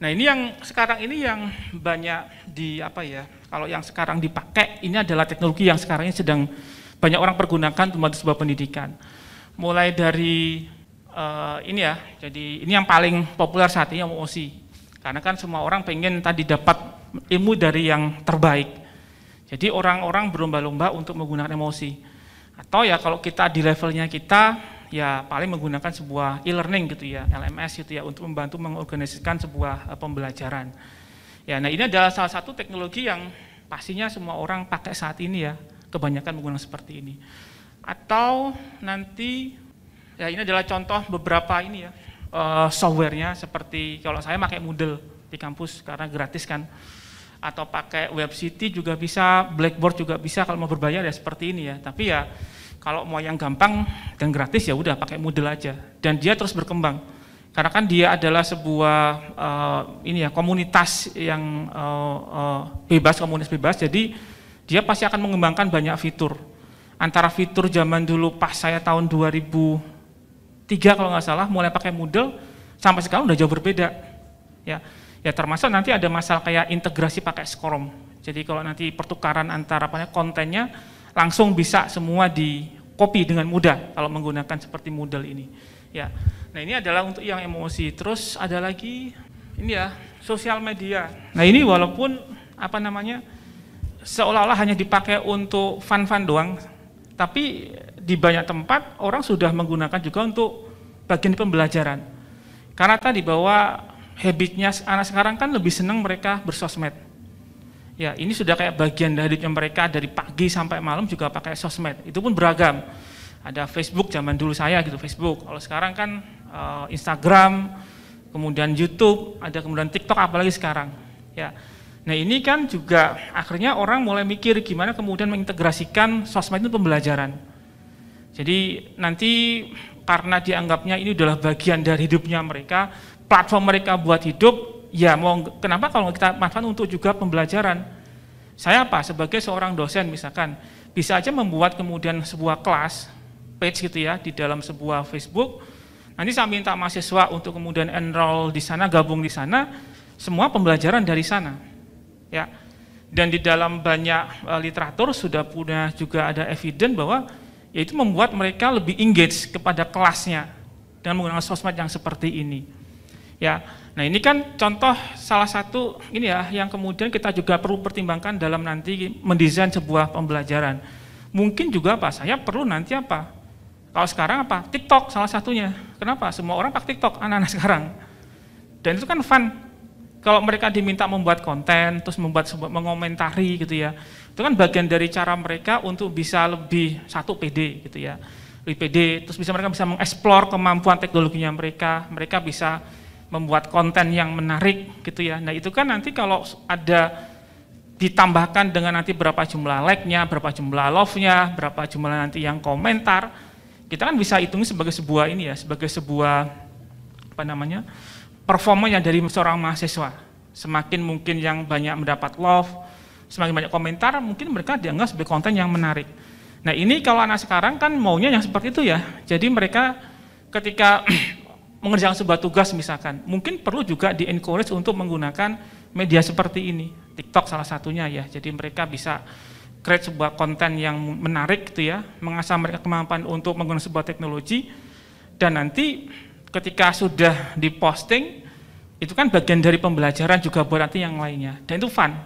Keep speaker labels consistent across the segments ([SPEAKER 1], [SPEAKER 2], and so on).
[SPEAKER 1] Nah ini yang sekarang ini yang banyak di kalau yang sekarang dipakai ini adalah teknologi yang sekarang ini sedang banyak orang pergunakan untuk membantu sebuah pendidikan. Mulai dari jadi ini yang paling populer saat ini emosi. Karena kan semua orang pengen tadi dapat ilmu dari yang terbaik. Jadi orang-orang berlomba-lomba untuk menggunakan emosi. Atau ya kalau kita di levelnya kita ya paling menggunakan sebuah e-learning gitu ya, LMS gitu ya, untuk membantu mengorganisasikan sebuah pembelajaran. Ya, nah ini adalah salah satu teknologi yang pastinya semua orang pakai saat ini ya, kebanyakan menggunakan seperti ini. Atau nanti ya ini adalah contoh beberapa ini ya, softwarenya seperti kalau saya pakai Moodle di kampus karena gratis kan. Atau pakai WebCity juga bisa, Blackboard juga bisa kalau mau berbayar ya seperti ini ya. Tapi ya kalau mau yang gampang dan gratis ya udah pakai Moodle aja, dan dia terus berkembang karena kan dia adalah sebuah komunitas yang komunitas bebas, jadi dia pasti akan mengembangkan banyak fitur. Antara fitur zaman dulu pas saya tahun 2003 kalau nggak salah mulai pakai Moodle sampai sekarang udah jauh berbeda ya termasuk nanti ada masalah kayak integrasi pakai Scrum. Jadi kalau nanti pertukaran antara kontennya langsung bisa semua di copy dengan mudah kalau menggunakan seperti Moodle ini. Ya, nah ini adalah untuk yang emosi. Terus ada lagi ini ya sosial media. Nah ini walaupun seolah-olah hanya dipakai untuk fun-fun doang, tapi di banyak tempat orang sudah menggunakan juga untuk bagian pembelajaran. Karena tadi bahwa habitnya anak sekarang kan lebih senang mereka bersosmed. Ya, ini sudah kayak bagian dari mereka dari pagi sampai malam juga pakai sosmed. Itu pun beragam. Ada Facebook zaman dulu saya gitu, Facebook. Kalau sekarang kan Instagram, kemudian YouTube, ada kemudian TikTok apalagi sekarang. Ya. Nah, ini kan juga akhirnya orang mulai mikir gimana kemudian mengintegrasikan sosmed itu pembelajaran. Jadi nanti karena dianggapnya ini adalah bagian dari hidupnya mereka, platform mereka buat hidup. Ya kenapa kalau kita manfaatkan untuk juga pembelajaran? Saya sebagai seorang dosen misalkan, bisa aja membuat kemudian sebuah kelas, page gitu ya, di dalam sebuah Facebook, nanti saya minta mahasiswa untuk kemudian enroll di sana, gabung di sana, semua pembelajaran dari sana. Ya. Dan di dalam banyak literatur sudah punya juga ada evidence bahwa yaitu membuat mereka lebih engage kepada kelasnya dengan menggunakan sosmed yang seperti ini. Ya, nah ini kan contoh salah satu ini ya yang kemudian kita juga perlu pertimbangkan dalam nanti mendesain sebuah pembelajaran. Mungkin juga saya perlu nanti kalau sekarang TikTok salah satunya. Kenapa? Semua orang pakai TikTok anak-anak sekarang. Dan itu kan fun. Kalau mereka diminta membuat konten, terus mengomentari gitu ya. Itu kan bagian dari cara mereka untuk bisa lebih pede gitu ya. Lebih pede, terus mereka bisa mengeksplor kemampuan teknologinya mereka bisa membuat konten yang menarik gitu ya. Nah itu kan nanti kalau ada ditambahkan dengan nanti berapa jumlah like-nya, berapa jumlah love-nya, berapa jumlah nanti yang komentar, kita kan bisa hitung sebagai sebuah sebagai sebuah performanya dari seorang mahasiswa. Semakin mungkin yang banyak mendapat love, semakin banyak komentar, mungkin mereka dianggap sebagai konten yang menarik. Nah ini kalau anak sekarang kan maunya yang seperti itu ya. Jadi mereka ketika mengerjakan sebuah tugas misalkan, mungkin perlu juga di-encourage untuk menggunakan media seperti ini. TikTok salah satunya ya, jadi mereka bisa create sebuah konten yang menarik gitu ya, mengasah mereka kemampuan untuk menggunakan sebuah teknologi, dan nanti ketika sudah diposting, itu kan bagian dari pembelajaran juga buat nanti yang lainnya, dan itu fun.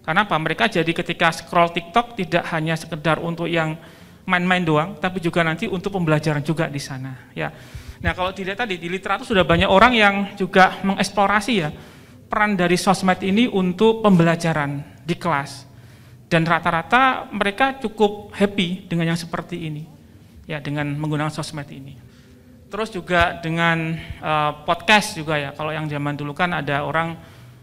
[SPEAKER 1] Karena mereka jadi ketika scroll TikTok tidak hanya sekedar untuk yang main-main doang, tapi juga nanti untuk pembelajaran juga di sana ya. Nah kalau dilihat tadi di literatur sudah banyak orang yang juga mengeksplorasi ya peran dari sosmed ini untuk pembelajaran di kelas, dan rata-rata mereka cukup happy dengan yang seperti ini ya, dengan menggunakan sosmed ini. Terus juga dengan podcast juga ya, kalau yang zaman dulu kan ada orang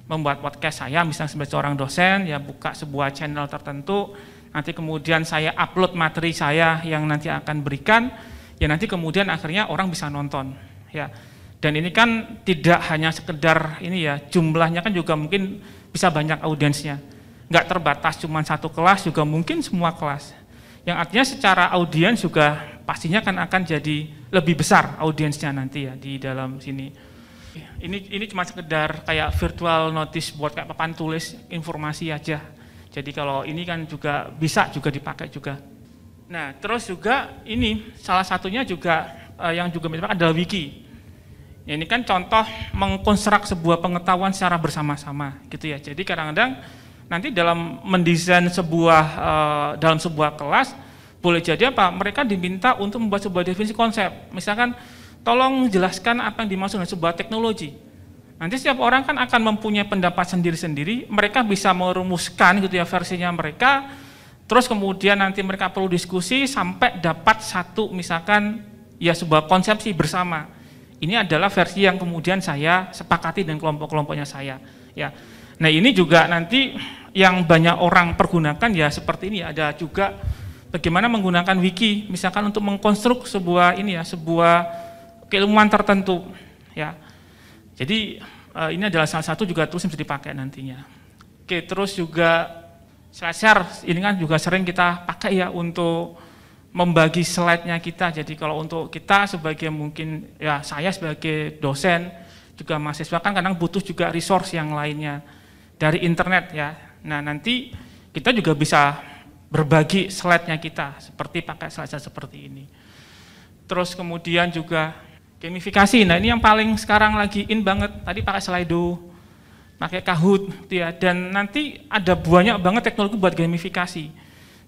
[SPEAKER 1] membuat podcast, saya misalnya sebagai seorang dosen ya buka sebuah channel tertentu, nanti kemudian saya upload materi saya yang nanti akan berikan, ya nanti kemudian akhirnya orang bisa nonton ya. Dan ini kan tidak hanya sekedar ini ya, jumlahnya kan juga mungkin bisa banyak audiensnya, nggak terbatas cuma satu kelas, juga mungkin semua kelas, yang artinya secara audiens juga pastinya kan akan jadi lebih besar audiensnya nanti ya di dalam sini. Ini cuma sekedar kayak virtual notice buat kayak papan tulis informasi aja. Jadi kalau ini kan juga bisa juga dipakai juga. Nah, terus juga ini salah satunya juga yang juga dipakai adalah wiki. Ya, ini kan contoh mengkonstruk sebuah pengetahuan secara bersama-sama gitu ya. Jadi kadang-kadang nanti dalam mendesain dalam sebuah kelas boleh jadi apa? Mereka diminta untuk membuat sebuah definisi konsep. Misalkan tolong jelaskan apa yang dimaksud dengan sebuah teknologi. Nanti setiap orang kan akan mempunyai pendapat sendiri-sendiri, mereka bisa merumuskan gitu ya versinya mereka, terus kemudian nanti mereka perlu diskusi sampai dapat satu misalkan ya sebuah konsepsi bersama. Ini adalah versi yang kemudian saya sepakati dengan kelompok-kelompoknya saya. Ya, nah ini juga nanti yang banyak orang pergunakan ya seperti ini. Ada juga bagaimana menggunakan wiki, misalkan untuk mengkonstruk sebuah sebuah keilmuan tertentu ya. Jadi ini adalah salah satu juga tools yang bisa dipakai nantinya. Oke, terus juga share ini kan juga sering kita pakai ya untuk membagi slide-nya kita. Jadi kalau untuk kita sebagai mungkin ya saya sebagai dosen juga mahasiswa kan kadang butuh juga resource yang lainnya dari internet ya. Nah, nanti kita juga bisa berbagi slide-nya kita seperti pakai slide seperti ini. Terus kemudian juga gamifikasi, nah ini yang paling sekarang lagi in banget, tadi pakai Slido, pakai Kahoot, gitu ya. Dan nanti ada banyak banget teknologi buat gamifikasi,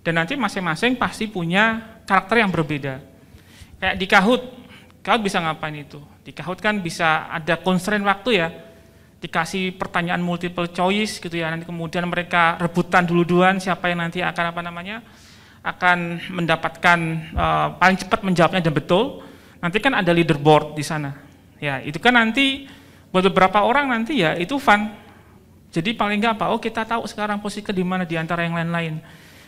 [SPEAKER 1] dan nanti masing-masing pasti punya karakter yang berbeda. Kayak di Kahoot bisa ngapain itu? Di Kahoot kan bisa ada constraint waktu ya, dikasih pertanyaan multiple choice gitu ya, nanti kemudian mereka rebutan duluan siapa yang nanti akan akan mendapatkan paling cepat menjawabnya dan betul. Nanti kan ada leaderboard di sana. Ya, itu kan nanti buat beberapa orang nanti ya itu fun. Jadi paling nggak apa? Oh, kita tahu sekarang posisi di mana di antara yang lain-lain.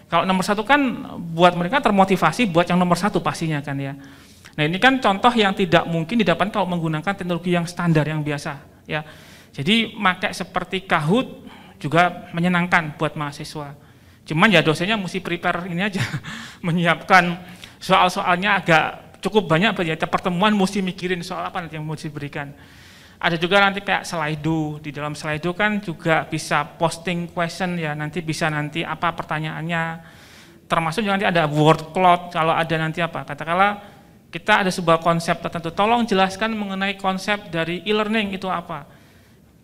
[SPEAKER 1] Kalau nomor satu kan buat mereka termotivasi buat yang nomor satu pastinya kan ya. Nah, ini kan contoh yang tidak mungkin didapatkan kalau menggunakan teknologi yang standar yang biasa ya. Jadi pakai seperti Kahoot juga menyenangkan buat mahasiswa. Cuman ya dosennya mesti prepare ini aja menyiapkan soal-soalnya agak cukup banyak ya, pertemuan mesti mikirin soal apa nanti yang mau diberikan. Ada juga nanti kayak Slido, di dalam Slido kan juga bisa posting question ya, nanti bisa nanti apa pertanyaannya, termasuk juga nanti ada word cloud kalau ada nanti apa, katakanlah kita ada sebuah konsep tertentu, tolong jelaskan mengenai konsep dari e-learning itu apa.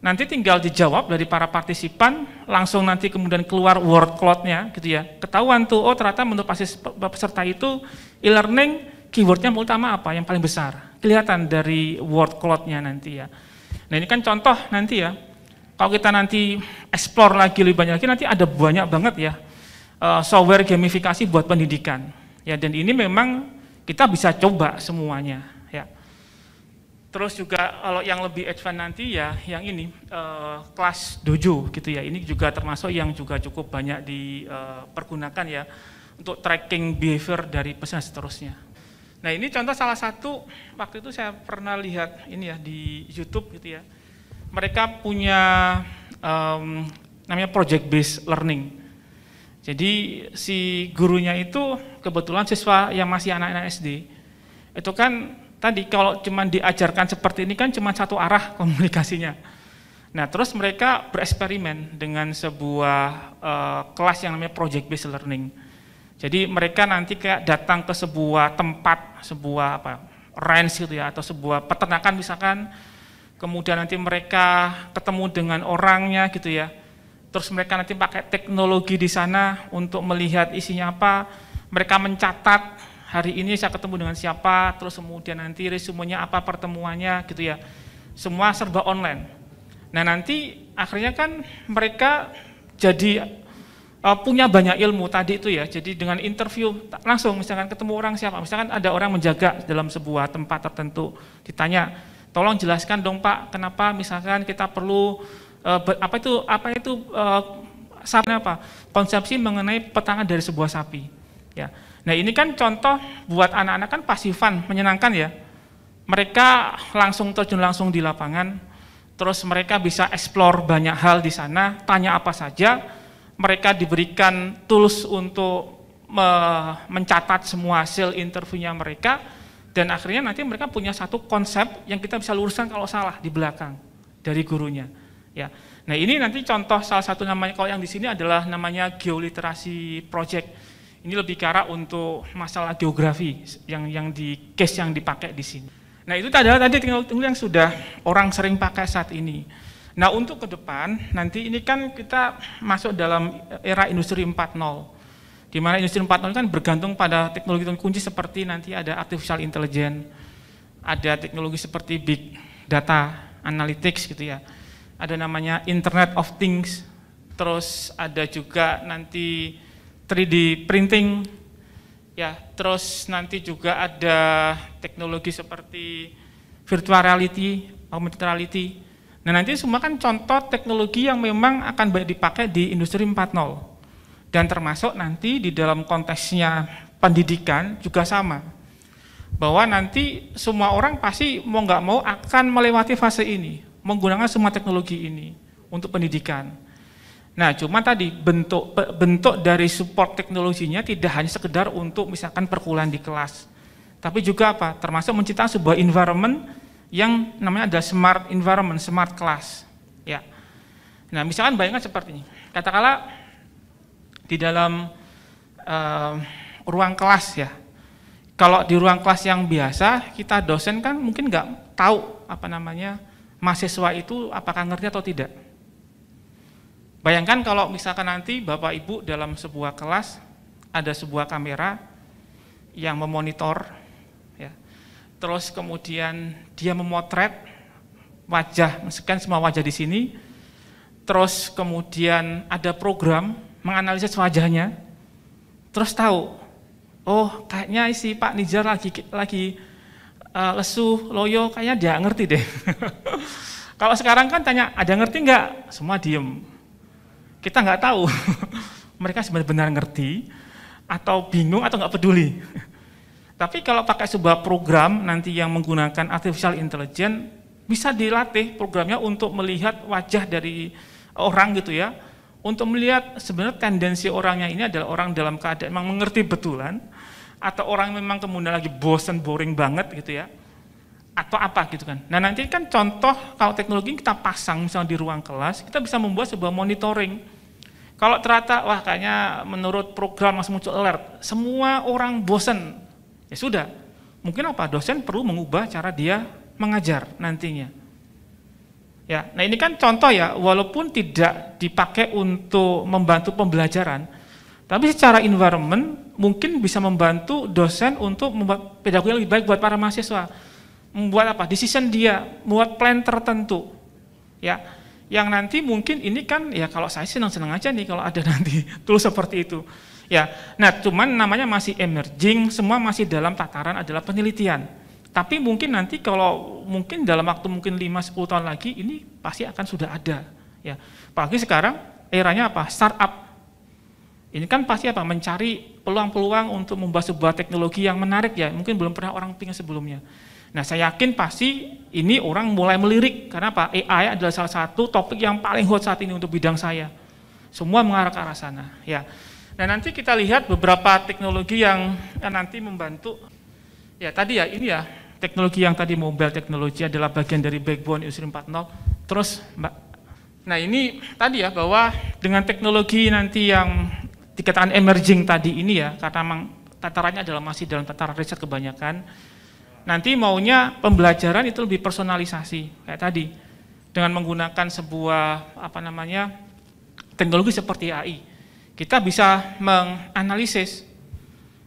[SPEAKER 1] Nanti tinggal dijawab dari para partisipan, langsung nanti kemudian keluar word cloud-nya gitu ya, ketahuan tuh, oh ternyata menurut peserta itu e-learning keywordnya utama apa, yang paling besar, kelihatan dari word cloud-nya nanti ya. Nah ini kan contoh nanti ya, kalau kita nanti explore lagi lebih banyak lagi, nanti ada banyak banget ya software gamifikasi buat pendidikan. Ya, dan ini memang kita bisa coba semuanya ya. Terus juga kalau yang lebih advance nanti ya, yang ini kelas dojo gitu ya, ini juga termasuk yang juga cukup banyak dipergunakan ya, untuk tracking behavior dari peserta seterusnya. Nah ini contoh salah satu, waktu itu saya pernah lihat ini ya di YouTube gitu ya. Mereka punya namanya project based learning. Jadi si gurunya itu kebetulan siswa yang masih anak-anak SD. Itu kan tadi kalau cuma diajarkan seperti ini kan cuma satu arah komunikasinya. Nah terus mereka bereksperimen dengan sebuah kelas yang namanya project based learning. Jadi mereka nanti kayak datang ke sebuah tempat, sebuah ranch gitu ya, atau sebuah peternakan misalkan, kemudian nanti mereka ketemu dengan orangnya gitu ya, terus mereka nanti pakai teknologi di sana untuk melihat isinya apa, mereka mencatat hari ini saya ketemu dengan siapa, terus kemudian nanti resumenya apa pertemuannya gitu ya, semua serba online. Nah nanti akhirnya kan mereka jadi punya banyak ilmu tadi itu ya, jadi dengan interview langsung misalkan ketemu orang siapa, misalkan ada orang menjaga dalam sebuah tempat tertentu, ditanya, tolong jelaskan dong Pak, kenapa misalkan kita perlu apa itu konsepsi mengenai petangan dari sebuah sapi. Ya, nah ini kan contoh buat anak-anak kan pasti fun, menyenangkan ya, mereka langsung terjun langsung di lapangan, terus mereka bisa explore banyak hal di sana, tanya apa saja. Mereka diberikan tools untuk mencatat semua hasil interviewnya mereka, Dan akhirnya nanti mereka punya satu konsep yang kita bisa luruskan kalau salah di belakang dari gurunya. Ya, nah ini nanti contoh salah satu namanya, kalau yang di sini adalah namanya geoliterasi project. Ini lebih ke arah untuk masalah geografi yang di case yang dipakai di sini. Nah itu adalah tadi teknologi yang sudah orang sering pakai saat ini. Nah untuk ke depan nanti ini kan kita masuk dalam era industri 4.0. Di mana industri 4.0 kan bergantung pada teknologi kunci seperti nanti ada artificial intelligence, ada teknologi seperti big data analytics gitu ya. Ada namanya Internet of Things, terus ada juga nanti 3D printing, ya, terus nanti juga ada teknologi seperti virtual reality, augmented reality. Nah nanti semua kan contoh teknologi yang memang akan banyak dipakai di industri 4.0. Dan termasuk nanti di dalam konteksnya pendidikan juga sama. Bahwa nanti semua orang pasti mau nggak mau akan melewati fase ini, menggunakan semua teknologi ini untuk pendidikan. Nah, cuma tadi bentuk dari support teknologinya tidak hanya sekedar untuk misalkan perkuliahan di kelas, tapi juga apa? Termasuk menciptakan sebuah environment yang namanya adalah smart environment, smart class. Ya. Nah, misalkan bayangkan seperti ini. Katakanlah di dalam ruang kelas ya. Kalau di ruang kelas yang biasa, kita dosen kan mungkin nggak tahu apa namanya mahasiswa itu apakah ngerti atau tidak. Bayangkan kalau misalkan nanti Bapak Ibu dalam sebuah kelas ada sebuah kamera yang memonitor, ya. Terus kemudian dia memotret wajah, sekian semua wajah di sini. Terus kemudian ada program menganalisis wajahnya, terus tahu, oh kayaknya si Pak Nizar lagi lesu, loyo, kayaknya dia ngerti deh. Kalau sekarang kan tanya, ada ngerti nggak? Semua diem. Kita nggak tahu, mereka benar-benar ngerti, atau bingung, atau nggak peduli. Tapi kalau pakai sebuah program nanti yang menggunakan artificial intelligence, bisa dilatih programnya untuk melihat wajah dari orang gitu ya, untuk melihat sebenarnya tendensi orangnya ini adalah orang dalam keadaan memang mengerti betulan, atau orang memang kemudian lagi bosen, boring banget gitu ya, atau apa gitu kan. Nah nanti kan contoh kalau teknologi kita pasang misalnya di ruang kelas, kita bisa membuat sebuah monitoring. Kalau ternyata, wah kayaknya menurut program langsung muncul alert, semua orang bosen, ya sudah, mungkin apa, dosen perlu mengubah cara dia mengajar nantinya. Ya, nah ini kan contoh ya, walaupun tidak dipakai untuk membantu pembelajaran, tapi secara environment mungkin bisa membantu dosen untuk membuat pedagogi yang lebih baik buat para mahasiswa. Membuat apa? Decision dia, membuat plan tertentu. Ya, yang nanti mungkin ini kan ya kalau saya senang-senang aja nih kalau ada nanti tools seperti itu. Ya, nah cuman namanya masih emerging, semua masih dalam tataran adalah penelitian. Tapi mungkin nanti kalau mungkin dalam waktu mungkin 5-10 tahun lagi ini pasti akan sudah ada. Ya, apalagi sekarang eranya apa? Startup. Ini kan pasti apa? Mencari peluang-peluang untuk membuat sebuah teknologi yang menarik ya, mungkin belum pernah orang pikir sebelumnya. Nah saya yakin pasti ini orang mulai melirik, karena apa? AI adalah salah satu topik yang paling hot saat ini untuk bidang saya. Semua mengarah ke arah sana. Ya. Nah nanti kita lihat beberapa teknologi yang nanti membantu. Ya tadi ya ini ya, teknologi yang tadi mobile teknologi adalah bagian dari backbone industri 4.0. Terus Mbak, nah ini tadi ya bahwa dengan teknologi nanti yang dikatakan emerging tadi ini ya, karena memang tatarannya adalah masih dalam tataran riset kebanyakan, nanti maunya pembelajaran itu lebih personalisasi kayak tadi dengan menggunakan sebuah apa namanya teknologi seperti AI. Kita bisa menganalisis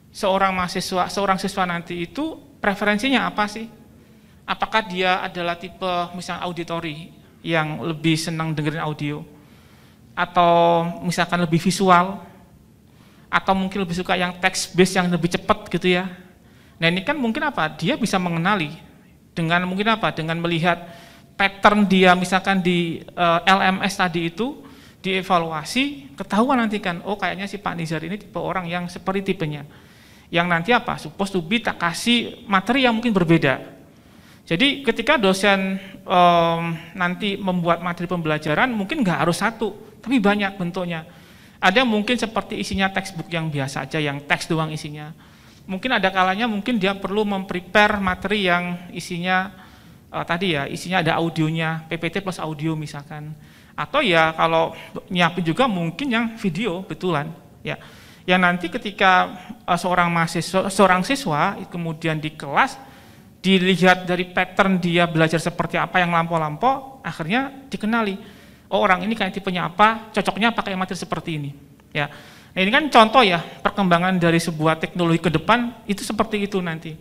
[SPEAKER 1] seorang siswa nanti itu preferensinya apa sih? Apakah dia adalah tipe misalnya auditory yang lebih senang dengerin audio, atau misalkan lebih visual, atau mungkin lebih suka yang text based yang lebih cepat gitu ya. Nah ini kan mungkin apa, dia bisa mengenali dengan mungkin apa, dengan melihat pattern dia misalkan di LMS tadi itu, dievaluasi, ketahuan nanti kan, oh kayaknya si Pak Nizar ini tipe orang yang seperti tipenya, yang nanti apa, supposed to be tak kasih materi yang mungkin berbeda. Jadi ketika dosen nanti membuat materi pembelajaran, mungkin nggak harus satu, tapi banyak bentuknya. Ada mungkin seperti isinya textbook yang biasa aja, yang teks doang isinya. mungkin ada kalanya mungkin dia perlu memprepare materi yang isinya tadi ya, isinya ada audionya, PPT plus audio misalkan. Atau ya kalau nyiapin juga mungkin yang video betulan ya. Yang nanti ketika seorang siswa kemudian di kelas dilihat dari pattern dia belajar seperti apa yang lampau-lampau, akhirnya dikenali. Oh, orang ini kayak tipenya apa, cocoknya pakai materi seperti ini. Ya. Nah, ini kan contoh ya perkembangan dari sebuah teknologi ke depan itu seperti itu nanti.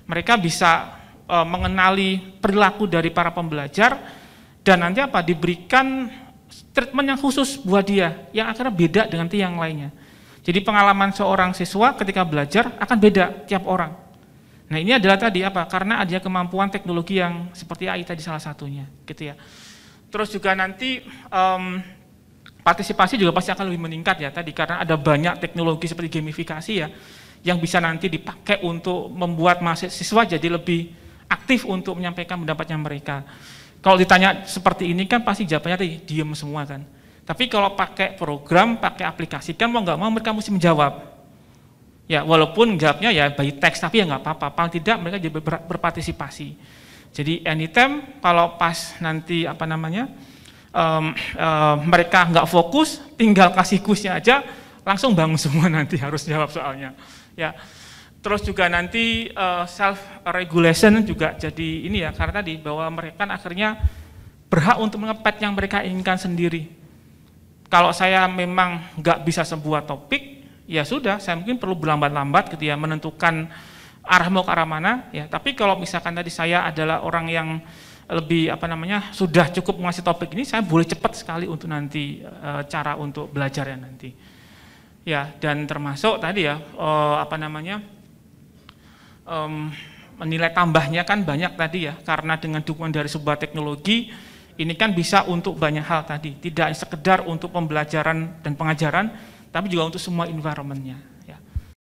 [SPEAKER 1] Mereka bisa mengenali perilaku dari para pembelajar dan nanti apa diberikan treatment yang khusus buat dia yang akhirnya beda dengan yang lainnya. Jadi pengalaman seorang siswa ketika belajar akan beda tiap orang. Nah, ini adalah tadi apa? Karena ada kemampuan teknologi yang seperti AI tadi salah satunya, gitu ya. Terus juga nanti partisipasi juga pasti akan lebih meningkat ya tadi karena ada banyak teknologi seperti gamifikasi ya yang bisa nanti dipakai untuk membuat mahasiswa jadi lebih aktif untuk menyampaikan pendapatnya mereka. Kalau ditanya seperti ini kan pasti jawabannya tadi diem semua kan. Tapi kalau pakai program, pakai aplikasi kan mau nggak mau mereka mesti menjawab. Ya walaupun jawabnya ya by text tapi ya nggak apa-apa. Paling tidak mereka jadi berpartisipasi. Jadi anytime kalau pas nanti apa namanya mereka nggak fokus, tinggal kasih kuisnya aja langsung bangun semua nanti harus jawab soalnya. Ya. Terus juga nanti self regulation juga jadi ini ya karena tadi bahwa mereka akhirnya berhak untuk mengepet yang mereka inginkan sendiri. Kalau saya memang nggak bisa sebuah topik, ya sudah saya mungkin perlu berlambat-lambat gitu ya menentukan arah mau ke arah mana ya. Tapi kalau misalkan tadi saya adalah orang yang lebih apa namanya sudah cukup menguasai topik ini, saya boleh cepat sekali untuk nanti cara untuk belajarnya nanti. Ya dan termasuk tadi ya apa namanya menilai tambahnya kan banyak tadi ya, karena dengan dukungan dari sebuah teknologi ini kan bisa untuk banyak hal tadi, tidak sekedar untuk pembelajaran dan pengajaran, tapi juga untuk semua environment-nya.